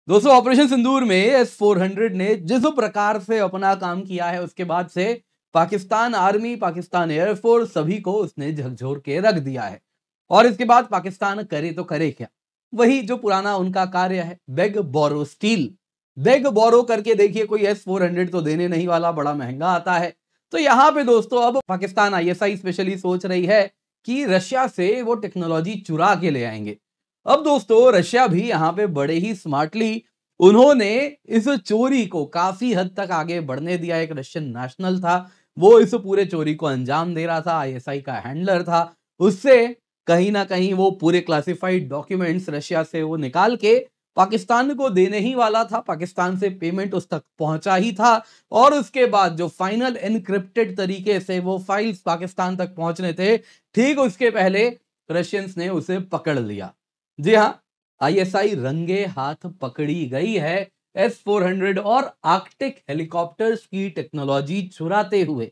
दोस्तों ऑपरेशन सिंदूर में S-400 ने जिस प्रकार से अपना काम किया है उसके बाद से पाकिस्तान आर्मी, पाकिस्तान एयरफोर्स सभी को उसने झकझोर के रख दिया है। और इसके बाद पाकिस्तान करे तो करे क्या? वही जो पुराना उनका कार्य है, बेग बोरो स्टील। बेग बोरो करके देखिए, कोई S-400 तो देने नहीं वाला, बड़ा महंगा आता है। तो यहाँ पे दोस्तों अब पाकिस्तान ISI स्पेशली सोच रही है कि रशिया से वो टेक्नोलॉजी चुरा के ले आएंगे। अब दोस्तों रशिया भी यहाँ पे बड़े ही स्मार्टली उन्होंने इस चोरी को काफी हद तक आगे बढ़ने दिया। एक रशियन नेशनल था, वो इस पूरे चोरी को अंजाम दे रहा था, ISI का हैंडलर था। उससे कहीं ना कहीं वो पूरे क्लासिफाइड डॉक्यूमेंट्स रशिया से वो निकाल के पाकिस्तान को देने ही वाला था। पाकिस्तान से पेमेंट उस तक पहुंचा ही था और उसके बाद जो फाइनल एनक्रिप्टेड तरीके से वो फाइल्स पाकिस्तान तक पहुंचने थे, ठीक उसके पहले रशियंस ने उसे पकड़ लिया। जी हाँ, ISI रंगे हाथ पकड़ी गई है S-400 और आर्कटिक हेलीकॉप्टर्स की टेक्नोलॉजी चुराते हुए।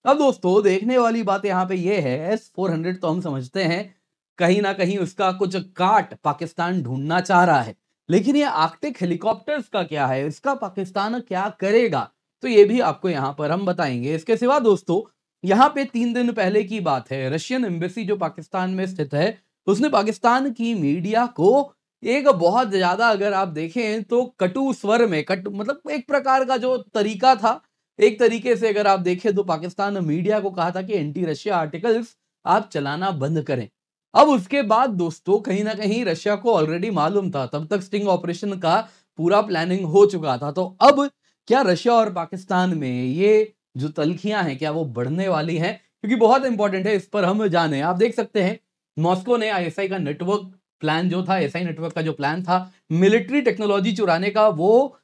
अब दोस्तों देखने वाली बात यहाँ पे ये है, S-400 तो हम समझते हैं कहीं ना कहीं उसका कुछ काट पाकिस्तान ढूंढना चाह रहा है, लेकिन ये आर्कटिक हेलीकॉप्टर्स का क्या है, इसका पाकिस्तान क्या करेगा, तो ये भी आपको यहाँ पर हम बताएंगे। इसके सिवा दोस्तों यहाँ पे 3 दिन पहले की बात है, रशियन एम्बेसी जो पाकिस्तान में स्थित है उसने पाकिस्तान की मीडिया को एक बहुत ज्यादा, अगर आप देखें तो कटु स्वर में, मतलब एक प्रकार का जो तरीका था, एक तरीके से अगर आप देखें तो पाकिस्तान मीडिया को कहा था कि एंटी रशिया आर्टिकल्स आप चलाना बंद करें। अब उसके बाद दोस्तों कहीं ना कहीं रशिया को ऑलरेडी मालूम था, तब तक स्टिंग ऑपरेशन का पूरा प्लानिंग हो चुका था। तो अब क्या रशिया और पाकिस्तान में ये जो तल्खियां हैं क्या वो बढ़ने वाली हैं? क्योंकि बहुत इंपॉर्टेंट है, इस पर हम जाने। आप देख सकते हैं मॉस्को ने ISI का नेटवर्क प्लान जो था, ISI नेटवर्क का जो प्लान था मिलिट्री टेक्नोलॉजी चुराने का, वो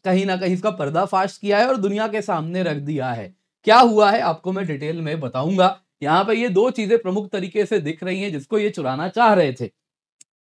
कहीं ना कहीं इसका पर्दाफाश किया है और दुनिया के सामने रख दिया है। क्या हुआ है आपको मैं डिटेल में बताऊंगा। यहाँ पे ये 2 चीजें प्रमुख तरीके से दिख रही हैं जिसको ये चुराना चाह रहे थे।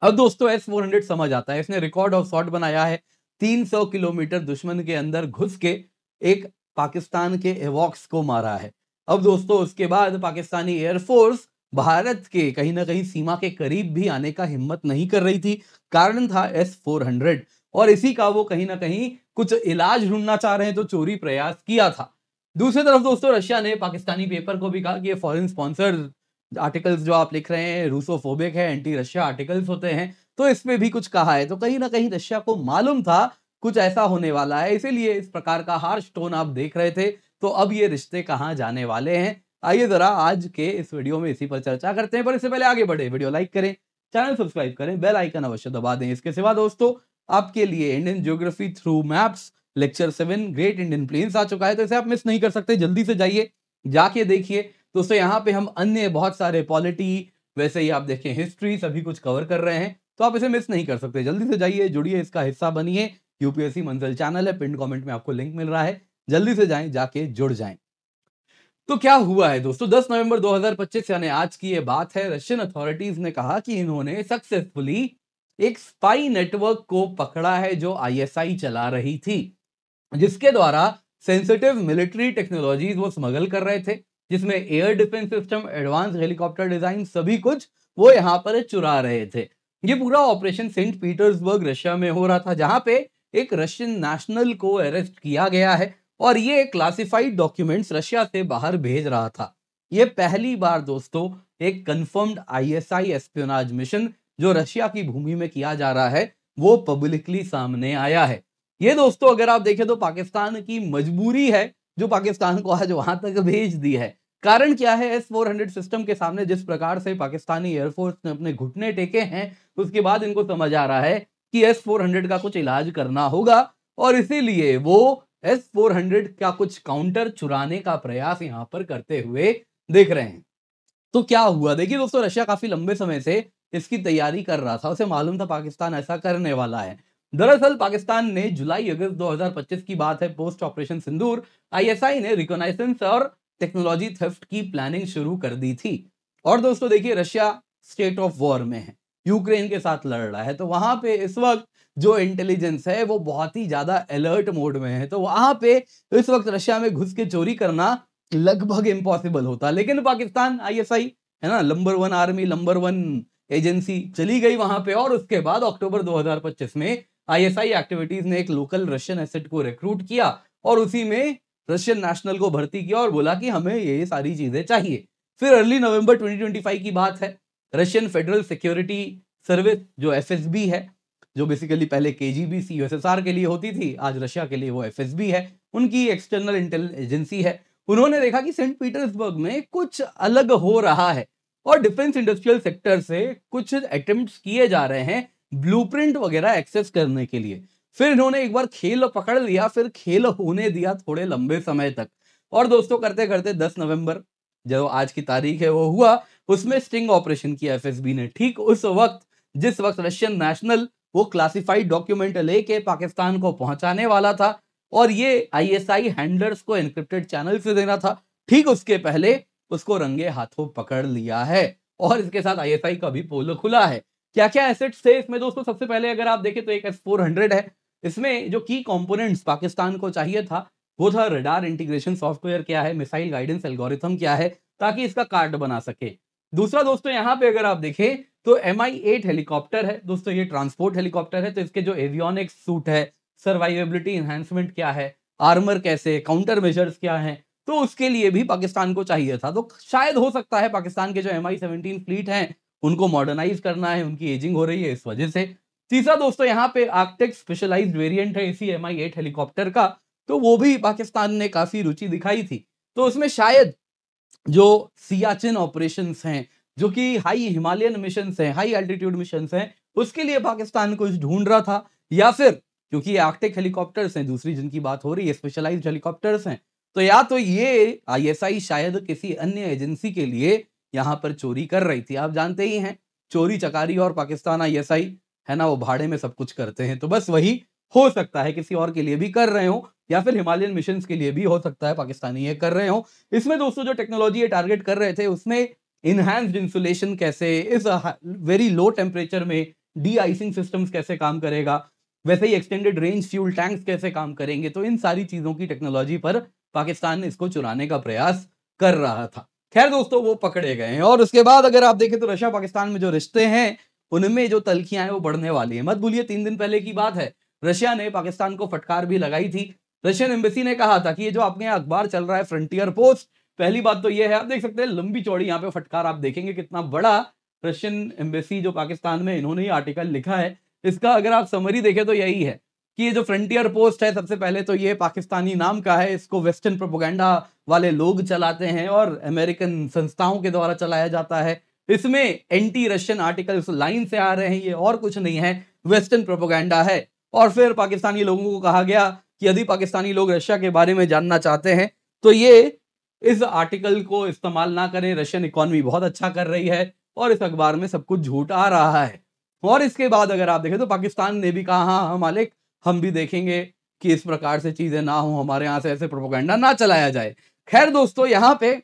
अब दोस्तों S-400 समझ आता है, इसने रिकॉर्ड ऑफ शॉट बनाया है। 300 किलोमीटर दुश्मन के अंदर घुस के एक पाकिस्तान के एवॉक्स को मारा है। अब दोस्तों उसके बाद पाकिस्तानी एयरफोर्स भारत के कहीं ना कहीं सीमा के करीब भी आने का हिम्मत नहीं कर रही थी। कारण था S-400 और इसी का वो कहीं ना कहीं कुछ इलाज ढूंढना चाह रहे हैं, तो चोरी प्रयास किया था। दूसरी तरफ दोस्तों रशिया ने पाकिस्तानी पेपर को भी कहा कि ये फॉरेन स्पॉन्सर्ड आर्टिकल्स जो आप लिख रहे हैं रूसोफोबिक है, एंटी रशिया आर्टिकल्स होते हैं, तो इसमें भी कुछ कहा है। तो कहीं ना कहीं रशिया को मालूम था कुछ ऐसा होने वाला है, इसीलिए इस प्रकार का हार्श टोन आप देख रहे थे। तो अब ये रिश्ते कहां जाने वाले हैं, आइए जरा आज के इस वीडियो में इसी पर चर्चा करते हैं। पर इससे पहले आगे बढ़े, वीडियो लाइक करें, चैनल सब्सक्राइब करें, बेल आइकन अवश्य दबा दें। इसके सिवा दोस्तों आपके लिए Indian geography through maps lecture 7 great Indian plains आ चुका है, तो इसे आप मिस नहीं कर सकते, जल्दी से जाइए जाके देखिए। दोस्तों यहाँ पे हम अन्य बहुत सारे पॉलिटी, वैसे ही आप देखें हिस्ट्री, सभी कुछ कवर कर रहे हैं, तो आप इसे मिस नहीं कर सकते। जल्दी से जाइए, जुड़िए, इसका हिस्सा बनिए। UPSC मंजिल चैनल है, पिन कमेंट में आपको लिंक मिल रहा है, जल्दी से जाएं, जाके जुड़ जाएं। तो क्या हुआ है दोस्तों, 10 नवंबर 2025 यानी आज की ये बात है। रशियन अथॉरिटीज ने कहा कि इन्होंने सक्सेसफुली एक स्पाई नेटवर्क को पकड़ा है जो ISI चला रही थी, जिसके द्वारा सेंसिटिव मिलिट्री टेक्नोलॉजीज वो स्मगल कर रहे थे, जिसमें air defence system, advance helicopter design, सभी कुछ वो यहां पर चुरा रहे थे। ये पूरा ऑपरेशन सेंट पीटर्सबर्ग रशिया में हो रहा था, जहां पे एक रशियन नेशनल को अरेस्ट किया गया है और ये क्लासिफाइड डॉक्यूमेंट्स रशिया से बाहर भेज रहा था। ये पहली बार दोस्तों एक कंफर्म्ड ISI एस्पियोनाज मिशन जो रशिया की भूमि में किया जा रहा है वो पब्लिकली सामने आया है। ये दोस्तों अगर आप देखें तो पाकिस्तान की मजबूरी है जो पाकिस्तान को आज वहां तक भेज दी है। कारण क्या है, S-400 सिस्टम के सामने जिस प्रकार से पाकिस्तानी एयरफोर्स ने अपने घुटने टेके हैं, उसके बाद इनको समझ आ रहा है कि S-400 का कुछ इलाज करना होगा और इसीलिए वो S-400 का कुछ काउंटर चुराने का प्रयास यहां पर करते हुए देख रहे हैं। तो क्या हुआ देखिए दोस्तों, रशिया काफी लंबे समय से इसकी तैयारी कर रहा था, उसे मालूम था पाकिस्तान ऐसा करने वाला है। दरअसल पाकिस्तान ने जुलाई अगस्त 2025 की बात है, पोस्ट ऑपरेशन सिंदूर ISI ने रिकॉनाइसेंस और टेक्नोलॉजी थेफ्ट की प्लानिंग शुरू कर दी थी। और दोस्तों देखिए रशिया स्टेट ऑफ वॉर में है, यूक्रेन के साथ लड़ रहा है, तो वहां पे इस वक्त जो इंटेलिजेंस है वो बहुत ही ज्यादा अलर्ट मोड में है। तो वहां पे इस वक्त रशिया में घुस के चोरी करना लगभग इम्पॉसिबल होता। लेकिन पाकिस्तान ISI है ना, नंबर 1 आर्मी, नंबर 1 एजेंसी चली गई वहां पे और उसके बाद अक्टूबर 2025 में आईएसआई एक्टिविटीज ने एक लोकल रशियन एसेट को रिक्रूट किया और उसी में रशियन नेशनल को भर्ती किया और बोला कि हमें ये सारी चीजें चाहिए। फिर अर्ली नवंबर 2025 की बात है, रशियन फेडरल सिक्योरिटी सर्विस जो एफएसबी है, जो बेसिकली पहले केजीबी यूएसएसआर के लिए होती थी, आज रशिया के लिए वो एफएसबी है, उनकी एक्सटर्नल इंटेल एजेंसी है। उन्होंने देखा कि सेंट पीटर्सबर्ग में कुछ अलग हो रहा है और डिफेंस इंडस्ट्रियल सेक्टर से कुछ अटेम्प्ट्स किए जा रहे हैं ब्लूप्रिंट वगैरह एक्सेस करने के लिए। फिर इन्होंने एक बार खेल पकड़ लिया, फिर खेल होने दिया थोड़े लंबे समय तक। और दोस्तों करते करते 10 नवंबर जो आज की तारीख है वो हुआ, उसमें स्टिंग ऑपरेशन किया एफएसबी ने। ठीक उस वक्त जिस वक्त रशियन नेशनल वो क्लासिफाइड डॉक्यूमेंट लेके पाकिस्तान को पहुंचाने वाला था और ये आईएसआई हैंडलर्स को एन्क्रिप्टेड चैनल से देना था, ठीक उसके पहले उसको रंगे हाथों पकड़ लिया है और इसके साथ आईएसआई का भी पोल खुला है। क्या क्या एसेट्स थे इसमें दोस्तों? सबसे पहले अगर आप देखें तो एक S-400 है। इसमें जो की कंपोनेंट्स पाकिस्तान को चाहिए था वो था रडार इंटीग्रेशन सॉफ्टवेयर क्या है, मिसाइल गाइडेंस एल्गोरिथम क्या है, ताकि इसका कार्ड बना सके। दूसरा दोस्तों यहाँ पे अगर आप देखें तो Mi-8 हेलीकॉप्टर है दोस्तों, ये ट्रांसपोर्ट हेलीकॉप्टर है, तो इसके जो एवियोनिक्स सूट है, सर्वाइवेबिलिटी एनहांसमेंट क्या है, आर्मर कैसे, काउंटर मेजर्स क्या है, तो उसके लिए भी पाकिस्तान को चाहिए था। तो शायद हो सकता है पाकिस्तान के जो Mi-17 फ्लीट हैं उनको मॉडर्नाइज करना है, उनकी एजिंग हो रही है इस वजह से। तीसरा दोस्तों यहाँ पे आर्कटेक स्पेशलाइज्ड वेरिएंट है इसी Mi-8 हेलीकॉप्टर का, तो वो भी पाकिस्तान ने काफी रुचि दिखाई थी। तो उसमें शायद जो सियाचिन ऑपरेशंस हैं, जो कि हाई हिमालयन मिशंस हैं, हाई एल्टीट्यूड मिशंस हैं, उसके लिए पाकिस्तान कुछ ढूंढ रहा था, या फिर क्योंकि ये आर्कटिक हेलीकॉप्टर्स हैं, दूसरी जिनकी बात हो रही है स्पेशलाइज्ड हेलीकॉप्टर्स हैं, तो या तो ये आईएसआई शायद किसी अन्य एजेंसी के लिए यहां पर चोरी कर रही थी। आप जानते ही हैं चोरी चकारी और पाकिस्तान आईएसआई है ना, वो भाड़े में सब कुछ करते हैं, तो बस वही हो सकता है किसी और के लिए भी कर रहे हो या फिर हिमालयन मिशंस के लिए भी हो सकता है पाकिस्तानी ये कर रहे हो। इसमें दोस्तों जो टेक्नोलॉजी ये टारगेट कर रहे थे उसमें इनहैंस्ड इंसुलेशन कैसे, इस वेरी लो टेम्परेचर में डी आइसिंग सिस्टम्स कैसे काम करेगा, वैसे ही एक्सटेंडेड रेंज फ्यूल टैंक्स कैसे काम करेंगे, तो इन सारी चीजों की टेक्नोलॉजी पर पाकिस्तान इसको चुराने का प्रयास कर रहा था। खैर दोस्तों वो पकड़े गए हैं और उसके बाद अगर आप देखें तो रशिया पाकिस्तान में जो रिश्ते हैं उनमें जो तल्खियां हैं वो बढ़ने वाली है। मत भूलिए 3 दिन पहले की बात है, रशिया ने पाकिस्तान को फटकार भी लगाई थी। रशियन एम्बेसी ने कहा था कि ये जो आपके यहाँ अखबार चल रहा है फ्रंटियर पोस्ट, पहली बात तो ये है, आप देख सकते हैं लंबी चौड़ी यहाँ पे फटकार आप देखेंगे कितना बड़ा रशियन एम्बेसी जो पाकिस्तान में इन्होंने ये आर्टिकल लिखा है, इसका अगर आप समरी देखें तो यही है कि ये जो फ्रंटियर पोस्ट है सबसे पहले तो ये पाकिस्तानी नाम का है, इसको वेस्टर्न प्रोपेगेंडा वाले लोग चलाते हैं और अमेरिकन संस्थाओं के द्वारा चलाया जाता है। इसमें एंटी रशियन आर्टिकल्स लाइन से आ रहे हैं, ये और कुछ नहीं है, वेस्टर्न प्रोपेगेंडा है। और फिर पाकिस्तानी लोगों को कहा गया कि यदि पाकिस्तानी लोग रशिया के बारे में जानना चाहते हैं तो ये इस आर्टिकल को इस्तेमाल ना करें, रशियन इकोनॉमी बहुत अच्छा कर रही है और इस अखबार में सब कुछ झूठ आ रहा है। और इसके बाद अगर आप देखें तो पाकिस्तान ने भी कहा हाँ मालिक हम भी देखेंगे कि इस प्रकार से चीजें ना हो, हमारे यहाँ से ऐसे प्रोपेगेंडा ना चलाया जाए। खैर दोस्तों यहाँ पे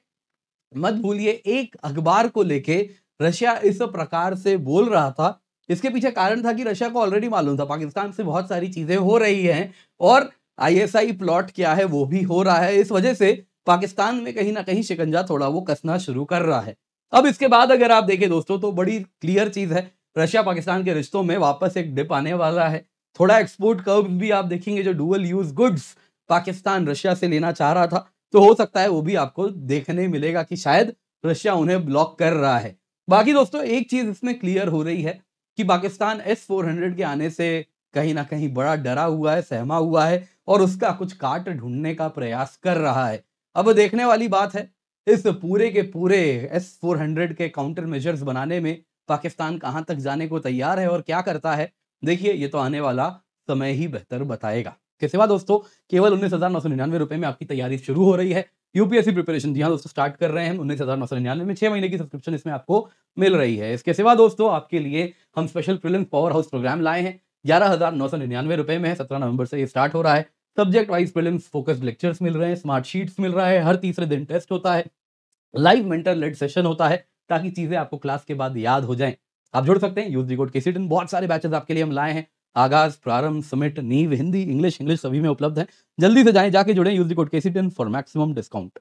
मत भूलिए एक अखबार को लेके रशिया इस प्रकार से बोल रहा था, इसके पीछे कारण था कि रशिया को ऑलरेडी मालूम था पाकिस्तान से बहुत सारी चीजें हो रही हैं और आईएसआई प्लॉट क्या है वो भी हो रहा है, इस वजह से पाकिस्तान में कहीं ना कहीं शिकंजा थोड़ा वो कसना शुरू कर रहा है। अब इसके बाद अगर आप देखें दोस्तों तो बड़ी क्लियर चीज है, रशिया पाकिस्तान के रिश्तों में वापस एक डिप आने वाला है। थोड़ा एक्सपोर्ट कर्व भी आप देखेंगे, जो dual use goods Pakistan Russia से लेना चाह रहा था तो हो सकता है वो भी आपको देखने मिलेगा कि शायद रशिया उन्हें ब्लॉक कर रहा है। बाकी दोस्तों एक चीज इसमें क्लियर हो रही है कि पाकिस्तान S-400 के आने से कहीं ना कहीं बड़ा डरा हुआ है, सहमा हुआ है और उसका कुछ काट ढूंढने का प्रयास कर रहा है। अब देखने वाली बात है इस पूरे के पूरे S-400 के काउंटर मेजर्स बनाने में पाकिस्तान कहां तक जाने को तैयार है और क्या करता है, देखिए ये तो आने वाला समय ही बेहतर बताएगा। के सिवा दोस्तों केवल 19,999 रुपए में आपकी तैयारी शुरू हो रही है। यूपीएससी प्रिपरेशन जी हाँ दोस्तों स्टार्ट कर रहे हैं 19,999 में, 6 महीने की सब्सक्रिप्शन इसमें आपको मिल रही है। इसके सिवा दोस्तों आपके लिए हम special prelims power house programme लाए हैं, 11,999 रुपए में है, 17 नवंबर से ये स्टार्ट हो रहा है। Subject wise prelims focused lectures मिल रहे हैं, स्मार्ट शीट्स मिल रहा है, हर तीसरे दिन टेस्ट होता है, लाइव मेंटर लेड सेशन होता है ताकि चीजें आपको क्लास के बाद याद हो जाएं। आप जुड़ सकते हैं, यूज दी कोड KC10, बहुत सारे बैचेस आपके लिए हम लाए हैं, आगाज, प्रारंभ, समिट, नींव, हिंदी, इंग्लिश सभी में उपलब्ध है। जल्दी से जाएं, जाके जुड़ें, use the code KC10 for maximum discount.